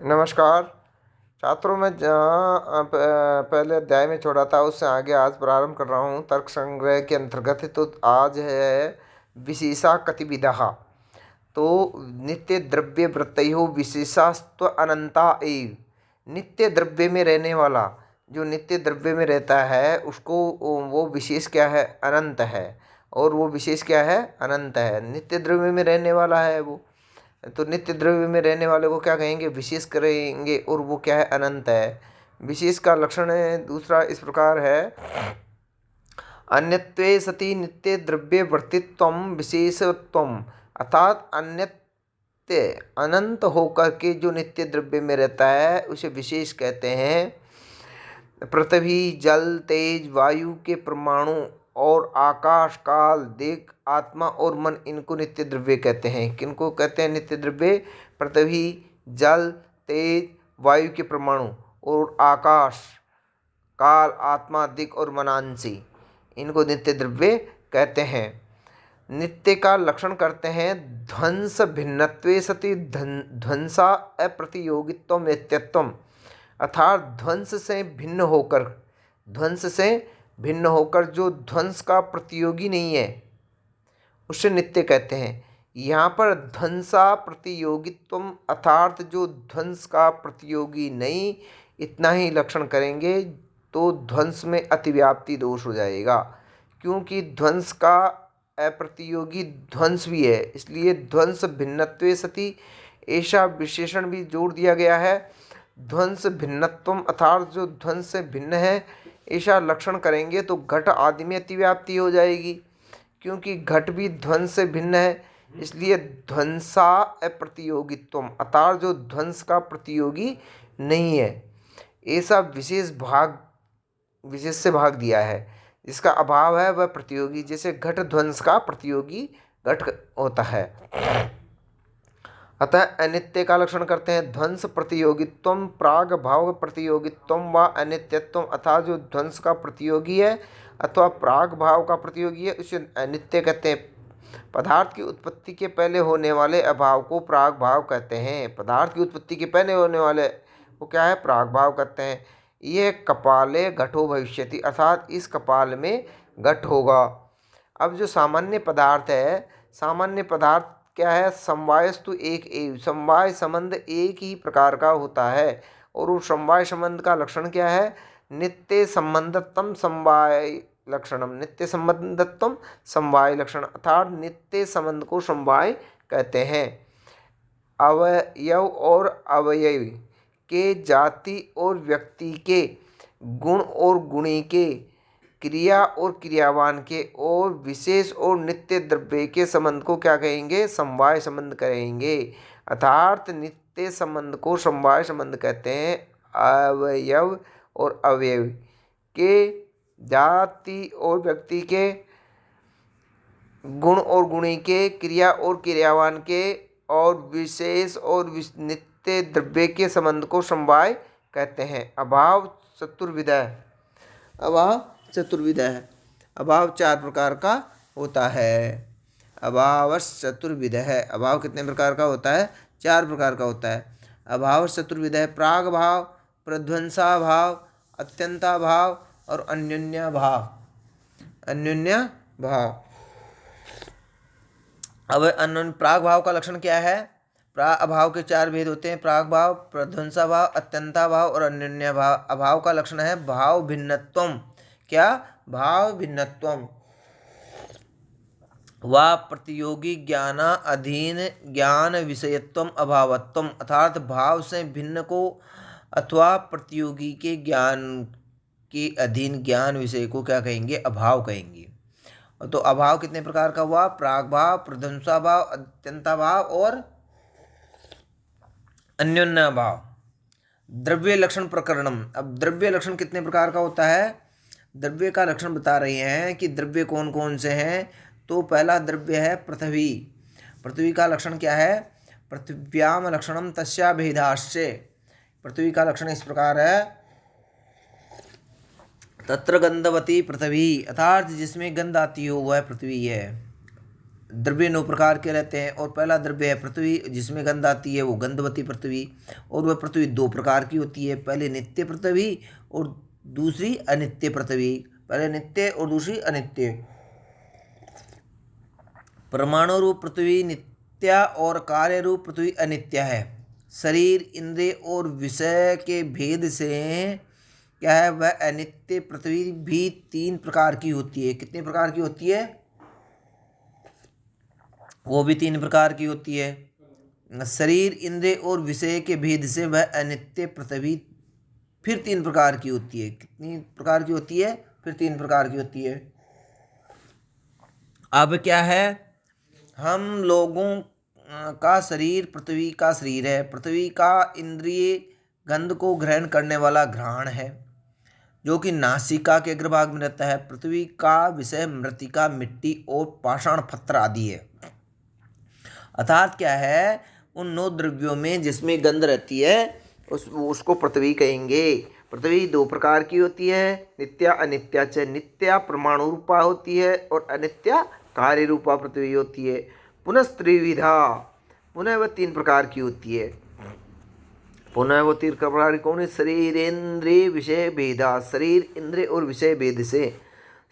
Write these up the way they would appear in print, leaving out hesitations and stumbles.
नमस्कार छात्रों। मैं जहाँ पहले अध्याय में छोड़ा था उससे आगे आज प्रारंभ कर रहा हूँ तर्क संग्रह के अंतर्गत। तो आज है विशेषा कतिविधः। तो नित्य द्रव्य वृत्तयो विशेषास्त्व अनंता एव। नित्य द्रव्य में रहने वाला, जो नित्य द्रव्य में रहता है उसको वो विशेष क्या है? अनंत है। और वो विशेष क्या है? अनंत है। नित्य द्रव्य में रहने वाला है वो, तो नित्य द्रव्य में रहने वाले को क्या कहेंगे? विशेष करेंगे। और वो क्या है? अनंत है। विशेष का लक्षण है दूसरा इस प्रकार है, अन्यत्वे सति नित्य द्रव्य वर्तित्वम विशेषत्वम। अर्थात अन्यत्य अनंत होकर के जो नित्य द्रव्य में रहता है उसे विशेष कहते हैं। पृथ्वी, जल, तेज, वायु के परमाणु और आकाश, काल, दिक्, आत्मा और मन, इनको नित्य द्रव्य कहते हैं। किनको कहते हैं नित्य द्रव्य? पृथ्वी, जल, तेज, वायु के परमाणु और आकाश, काल, आत्मा, दिक् और मनांसी, इनको नित्य द्रव्य कहते हैं। नित्य का लक्षण करते हैं ध्वंस भिन्नत्वे सति ध्वंसा अप्रतियोगित्व नित्यत्वम। अर्थात ध्वंस से भिन्न होकर, ध्वंस से भिन्न होकर जो ध्वंस का प्रतियोगी नहीं है उसे नित्य कहते हैं। यहाँ पर ध्वंसा प्रतियोगित्व अर्थात जो ध्वंस का प्रतियोगी नहीं, इतना ही लक्षण करेंगे तो ध्वंस में अतिव्याप्ति दोष हो जाएगा। क्योंकि ध्वंस का अप्रतियोगी ध्वंस भी है, इसलिए ध्वंस भिन्नत्वे सति ऐसा विशेषण भी जोड़ दिया गया है। ध्वंस भिन्नत्वम अर्थात जो ध्वंस से भिन्न है ऐसा लक्षण करेंगे तो घट आदि में अतिव्याप्ति हो जाएगी। क्योंकि घट भी ध्वंस से भिन्न है, इसलिए ध्वंसा अप्रतियोगित्वम अर्थात जो ध्वंस का प्रतियोगी नहीं है, ऐसा विशेष से भाग दिया है। जिसका अभाव है वह प्रतियोगी, जैसे घट ध्वंस का प्रतियोगी घट होता है। अतः अनित्य का लक्षण करते हैं ध्वंस प्रतियोगित्वम प्राग भाव प्रतियोगित्वम व अनित्यत्वम। अर्थात जो ध्वंस का प्रतियोगी है अथवा प्राग भाव का प्रतियोगी है उसे अनित्य कहते हैं। पदार्थ की उत्पत्ति के पहले होने वाले अभाव को प्राग भाव कहते हैं। पदार्थ की उत्पत्ति के पहले होने वाले वो क्या है? प्राग भाव कहते हैं। ये कपाले घटो भविष्यति अर्थात इस कपाल में घट होगा। अब जो सामान्य पदार्थ है, सामान्य पदार्थ क्या है? समवायस्तु एक एव, समवाय संबंध एक ही प्रकार का होता है। और उस समवाय संबंध का लक्षण क्या है? नित्य संबंधत्वम समवाय लक्षणम। नित्य संबंधत्वम समवाय लक्षण अर्थात नित्य संबंध को समवाय कहते हैं। अवयव और अवयवी के, जाति और व्यक्ति के, गुण और गुणी के, क्रिया और क्रियावान के, और विशेष और नित्य द्रव्य के संबंध को क्या कहेंगे? समवाय संबंध कहेंगे। अर्थात नित्य संबंध को समवाय संबंध कहते हैं। अवयव और अवयव के, जाति और व्यक्ति के, गुण और गुणी के, क्रिया और क्रियावान के, और विशेष और नित्य द्रव्य के संबंध को समवाय कहते हैं। अभाव चतुर्विध है। अभाव चतुर्विध है। अभाव चार प्रकार का होता है। अभाव चतुर्विध है। अभाव कितने प्रकार का होता है? चार प्रकार का होता है। अभाव चतुर्विध है। प्राग भाव, प्रध्वंसा भाव, अत्यंता भाव और अन्योन्या भाव। अन्योन्या भाव। अब अन्योन्य प्राग भाव का लक्षण क्या है? अभाव के चार भेद होते हैं, प्राग भाव, प्रध्वंसा भाव, अत्यंता भाव और अन्योन्या भाव। अभाव का लक्षण है भाव भिन्नत्वम। क्या? भाव भिन्नत्वम व प्रतियोगी ज्ञाना अधीन ज्ञान विषयत्वम अभावत्वम। अर्थात भाव से भिन्न को अथवा प्रतियोगी के ज्ञान के अधीन ज्ञान विषय को क्या कहेंगे? अभाव कहेंगे। तो अभाव कितने प्रकार का हुआ? प्राग भाव, प्रध्वंसा भाव, अत्यंता भाव और अन्योन्या भाव। द्रव्य लक्षण प्रकरणम। अब द्रव्य लक्षण कितने प्रकार का होता है? द्रव्य का लक्षण बता रहे हैं कि द्रव्य कौन कौन से हैं। तो पहला द्रव्य है पृथ्वी। पृथ्वी का लक्षण क्या है? पृथिव्याम लक्षणम तस्या भेदाश्च। पृथ्वी का लक्षण इस प्रकार है, तत्र गंधवती पृथ्वी अर्थात जिसमें गंध आती हो वह पृथ्वी है। द्रव्य 9 प्रकार के रहते हैं। और पहला द्रव्य है पृथ्वी, जिसमें गंध आती है, वो गंधवती पृथ्वी। और वह पृथ्वी 2 प्रकार की होती है, पहले नित्य पृथ्वी और दूसरी अनित्य पृथ्वी। पहले नित्य और दूसरी अनित्य। परमाणु रूप पृथ्वी नित्य और कार्य रूप पृथ्वी अनित्य है। शरीर, इंद्रिय और विषय के भेद से क्या है, वह अनित्य पृथ्वी भी 3 प्रकार की होती है। कितने प्रकार की होती है? वो भी 3 प्रकार की होती है। शरीर, इंद्रिय और विषय के भेद से वह अनित्य पृथ्वी फिर 3 प्रकार की होती है। कितनी प्रकार की होती है? फिर 3 प्रकार की होती है। अब क्या है, हम लोगों का शरीर पृथ्वी का शरीर है। पृथ्वी का इंद्रिय गंध को ग्रहण करने वाला घ्राण है, जो कि नासिका के अग्रभाग में रहता है। पृथ्वी का विषय मृतिका, मिट्टी और पाषाण पत्थर आदि है। अर्थात क्या है, उन 9 द्रव्यों में जिसमें गंध रहती है उसको पृथ्वी कहेंगे। पृथ्वी 2 प्रकार की होती है, नित्या अनित्या च। नित्या परमाणु रूपा होती है और अनित्या कार्य रूपा पृथ्वी होती है। पुनः त्रिविधा, पुनः वह 3 प्रकार की होती है। पुनः वो 3 प्रकार कौन है? शरीर, इंद्रिय, विषय भेदा। शरीर, इंद्रिय और विषय भेद से।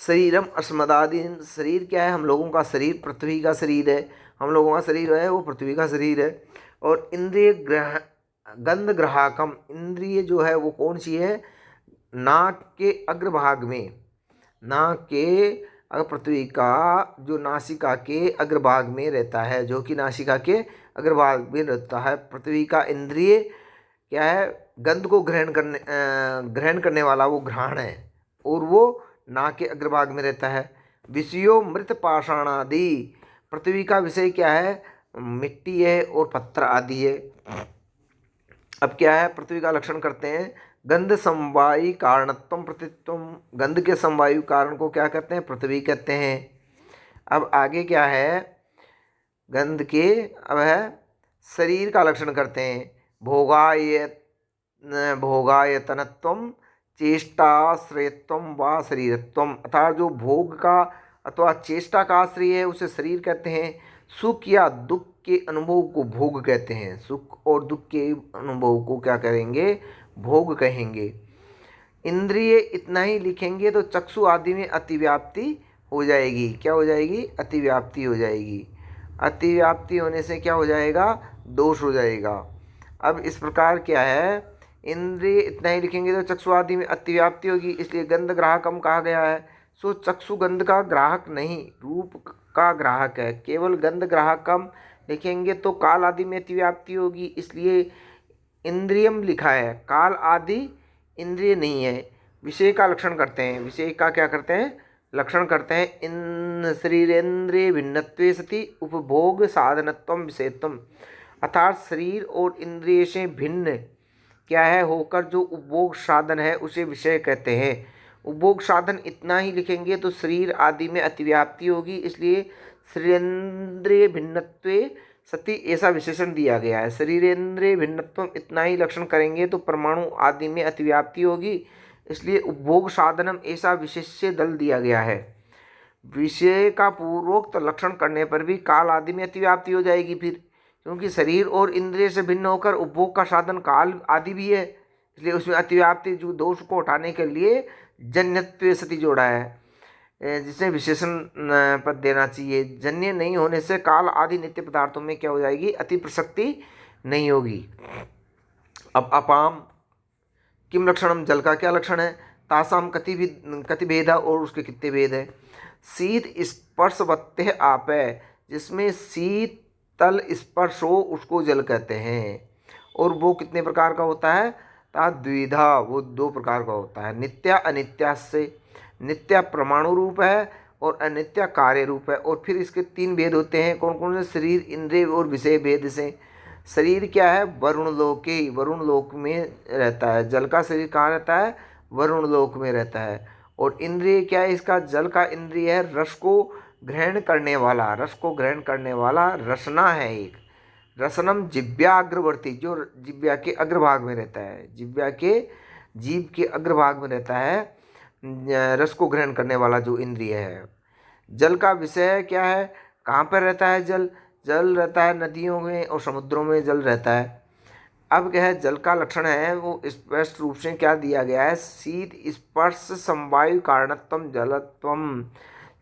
शरीरम अस्मदादि, शरीर क्या है, हम लोगों का शरीर पृथ्वी का शरीर है। हम लोगों का शरीर है वो पृथ्वी का शरीर है। और इंद्रिय गंध ग्राहकम, इंद्रिय जो है वो कौन सी है? नाक के अग्रभाग में, नाक के पृथ्वी का जो नासिका के अग्रभाग में रहता है, जो कि नासिका के अग्रभाग में रहता है। पृथ्वी का इंद्रिय क्या है? गंध को ग्रहण करने वाला वो घ्राण है, और वो नाक के अग्रभाग में रहता है। विषयो मृत पाषाण आदि, पृथ्वी का विषय क्या है? मिट्टी है और पत्थर आदि है। अब क्या है, पृथ्वी का लक्षण करते हैं। गंध समवायी कारणत्वम प्रतित्वम, गंध के समवायु कारण को क्या कहते हैं? पृथ्वी कहते हैं। अब आगे क्या है, गंध के अब है शरीर का लक्षण करते हैं। भोगायतनत्वम चेष्टाश्रयत्वम व शरीरत्वम, अर्थात जो भोग का अथवा चेष्टा का आश्रय है उसे शरीर कहते हैं। सुख या दुख के अनुभव को भोग कहते हैं। सुख और दुख के अनुभव को क्या करेंगे? भोग कहेंगे। इंद्रिय इतना ही लिखेंगे तो चक्षु आदि में अतिव्याप्ति हो जाएगी। क्या हो जाएगी? अतिव्याप्ति हो जाएगी। अतिव्याप्ति होने से क्या हो जाएगा? दोष हो जाएगा। अब इस प्रकार क्या है, इंद्रिय इतना ही लिखेंगे तो चक्षु आदि में अतिव्याप्ति होगी, इसलिए गंध ग्राहकम कहा गया है। सो चक्षु गंध का ग्राहक नहीं, रूप का ग्राहक है। केवल गंध ग्राहकम लिखेंगे तो काल आदि में अतिव्याप्ति होगी, इसलिए इंद्रियम लिखा है। काल आदि इंद्रिय नहीं है। विषय का लक्षण करते हैं। विषय का क्या करते हैं? लक्षण करते हैं। इन शरीरेन्द्रिय भिन्नत्वे सति उपभोग साधनत्वम विषयत्वम, अर्थात शरीर और इंद्रिय से भिन्न क्या है होकर जो उपभोग साधन है उसे विषय कहते हैं। उपभोग साधन इतना ही लिखेंगे तो शरीर आदि में अतिव्याप्ति होगी, इसलिए शरीरेन्द्रिय भिन्नत्वे सति ऐसा विशेषण दिया गया है। शरीरेन्द्रिय भिन्नत्व इतना ही लक्षण करेंगे तो परमाणु आदि में अतिव्याप्ति होगी, इसलिए उपभोग साधनम ऐसा विशेष्य दल दिया गया है। विषय का पूर्वोक्त लक्षण करने पर भी काल आदि में अतिव्याप्ति हो जाएगी फिर, क्योंकि शरीर और इंद्रिय से भिन्न होकर उपभोग का साधन काल आदि भी है, इसलिए उसमें अतिव्याप्ति जो दोष को उठाने के लिए जन्यत्व सति जोड़ा है, जिसे विशेषण पद देना चाहिए। जन्य नहीं होने से काल आदि नित्य पदार्थों में क्या हो जाएगी? अति प्रसक्ति नहीं होगी। अब अपाम किम लक्षणम, जल का क्या लक्षण है? तासाम कति भेदा, और उसके कितने भेद है? शीत स्पर्शवत्य आप है, जिसमें शीतल स्पर्श हो उसको जल कहते हैं, और वो कितने प्रकार का होता है? द्विधा, वो 2 प्रकार का होता है। नित्या अनित्या से, नित्या परमाणु रूप है और अनित्या कार्य रूप है। और फिर इसके 3 भेद होते हैं। कौन कौन से? शरीर, इंद्रिय और विषय भेद से। शरीर क्या है? वरुण लोके, वरुण लोक में रहता है। जल का शरीर कहाँ रहता है? वरुण लोक में रहता है। और इंद्रिय क्या है इसका? जल का इंद्रिय है रस को ग्रहण करने वाला, रस को ग्रहण करने वाला रसना है एक। रसनम जिव्याग्रवर्ती, जो जिव्या के अग्रभाग में रहता है, जिव्या के जीभ के अग्रभाग में रहता है, रस को ग्रहण करने वाला जो इंद्रिय है। जल का विषय क्या है? कहाँ पर रहता है जल? जल रहता है नदियों में और समुद्रों में जल रहता है। अब क्या है, जल का लक्षण है वो स्पष्ट रूप से क्या दिया गया है, शीत स्पर्श समवायु कारणत्वम जलत्वम।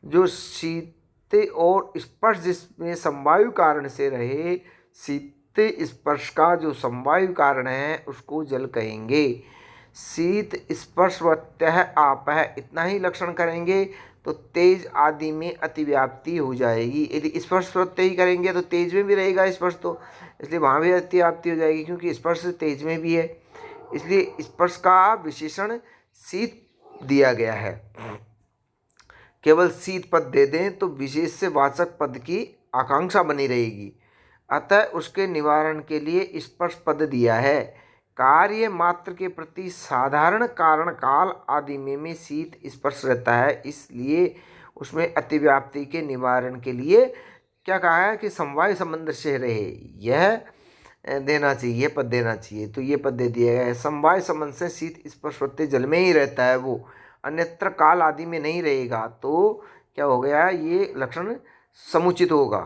जो शीत और स्पर्श जिसमें समवायु कारण से रहे, शीत स्पर्श का जो समवायु कारण है उसको जल कहेंगे। शीत स्पर्शवत्यः आपः इतना ही लक्षण करेंगे तो तेज आदि में अतिव्याप्ति हो जाएगी। यदि स्पर्श प्रत्यय ही करेंगे तो तेज में भी रहेगा स्पर्श, तो इसलिए वहाँ भी अतिव्याप्ति हो जाएगी, क्योंकि स्पर्श तेज में भी है। इसलिए स्पर्श का विशेषण शीत दिया गया है। केवल शीत पद दे दें तो विशेष से वाचक पद की आकांक्षा बनी रहेगी, अतः उसके निवारण के लिए स्पर्श पद दिया है। कार्य मात्र के प्रति साधारण कारण काल आदि में शीत स्पर्श रहता है, इसलिए उसमें अतिव्याप्ति के निवारण के लिए क्या कहा है कि समवाय संबंध से रहे, यह देना चाहिए, ये पद देना चाहिए। तो ये पद दे दिया गया है। समवाय संबंध से शीत स्पर्श प्रत्यय जल में ही रहता है, वो अन्यत्र काल आदि में नहीं रहेगा। तो क्या हो गया, ये लक्षण समुचित होगा।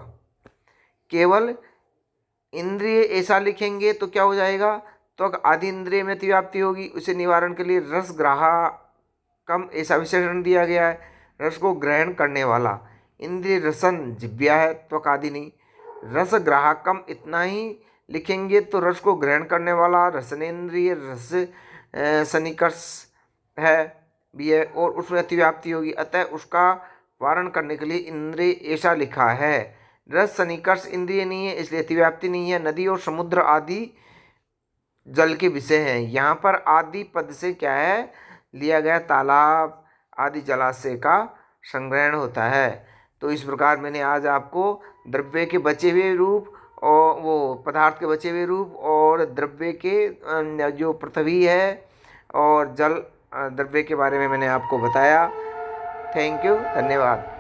केवल इंद्रिय ऐसा लिखेंगे तो क्या हो जाएगा, तो आदि इंद्रिय में अतिव्याप्ति होगी, उसे निवारण के लिए रस ग्राहकम ऐसा विशेषण दिया गया है। रस को ग्रहण करने वाला, इंद्रिय रसन जिव्या है, त्वक आदि नहीं। रस ग्राहकम इतना ही लिखेंगे तो रस को ग्रहण करने वाला रसनेन्द्रिय रस सन्निकर्ष है भी है, और उसमें अतिव्याप्ति होगी, अतः उसका वारण करने के लिए इंद्रिय ऐसा लिखा है। रस सन्निकर्ष इंद्रिय नहीं है, इसलिए अतिव्याप्ति नहीं है। नदी और समुद्र आदि जल के विषय हैं। यहाँ पर आदि पद से क्या है लिया गया, तालाब आदि जलाशय का संग्रहण होता है। तो इस प्रकार मैंने आज आपको द्रव्य के बचे हुए रूप और वो पदार्थ के बचे हुए रूप और द्रव्य के जो पृथ्वी है और जल द्रव्य के बारे में मैंने आपको बताया। थैंक यू, धन्यवाद।